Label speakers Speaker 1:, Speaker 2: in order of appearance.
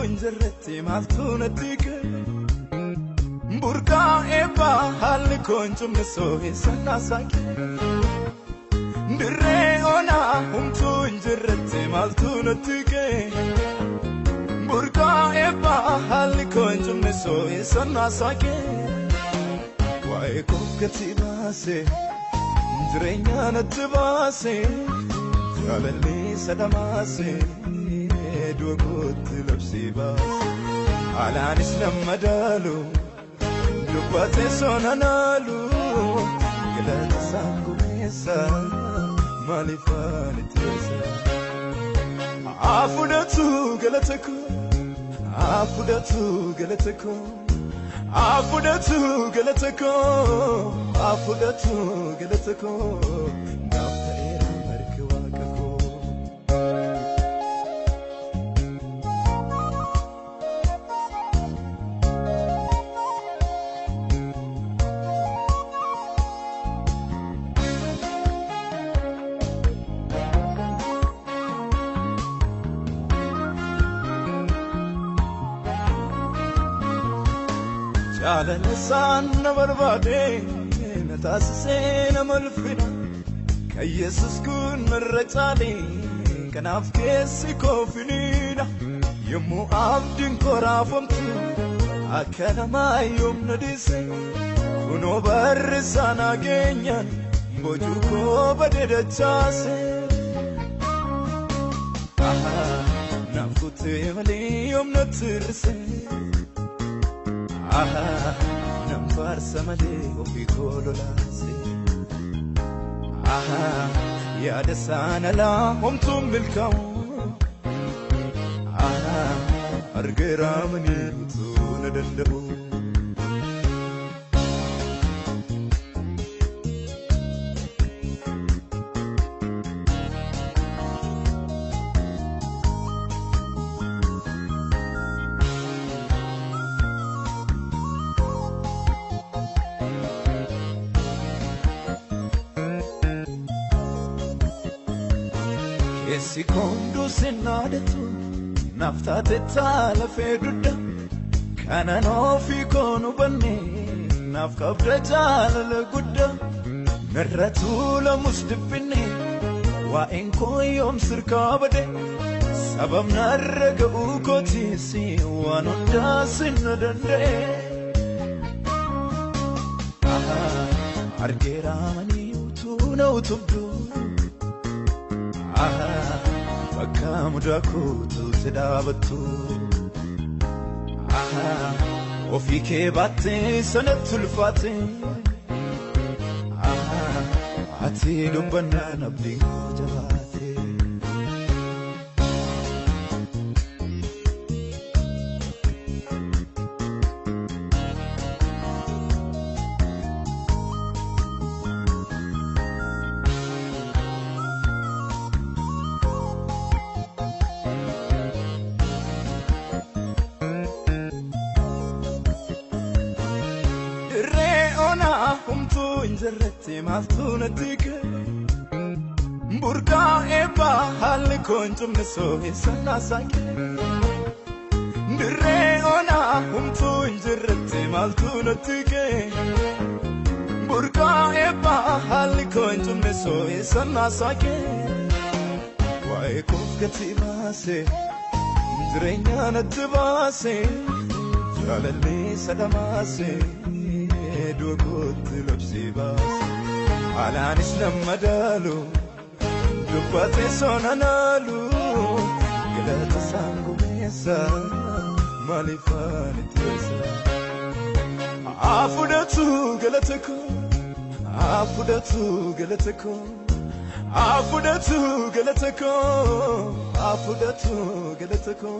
Speaker 1: injirratti maaltu natti Burka eba hal konjum so hisana saki Dire ona humtu injirratti maaltu natti Burka eba hal konjum so hisana saki Wae kokati base Direnya natbase Jalali sadamase Dugot labsi base Alanis namadalu Lubate sonanalu Galata sangumesa Malifani tesa Afudatu galatako Afudatu galatako Afudatu galatako Afudatu galatako Nafta era markwakako على لسان بربادي نتاسسين ملفنا كيسس كون مرتالي كنافكيسي كوفنينا يمو عبدين كرافمتو أكنا ما يوم نديسي كنو برسانا جنيان بوجوكو بددتاسي نفوتي ملي يوم نترسي نمبر سمدي وفي كل لاسي يا دسانا لا همتم بالكون أرجع مني وتون دندو Secondo senadetto naftate tala feduda kana no fi konu banne nafkafta tala la gudda meratu la musdifne wa in koyom sirka bade sabab narga ukoti si wanunda sinadande argera mani utuna utubdu Baka mudakutu sedabatu Ofike batte sanatul fate Ati lumbana nabdi jabate injirratti maaltu natti Burka eba hal konjum so hisana saki Dire ona humtu injirratti maaltu natti Burka eba hal konjum so hisana saki Wae kokati base Direnya natbase Jalali sadamase Dugot labsi base Alanis namadalu Lubate sonanalu Galata sangumesa Malifani tesa Afudatu galatako Afudatu galatako Afudatu galatako Afudatu galatako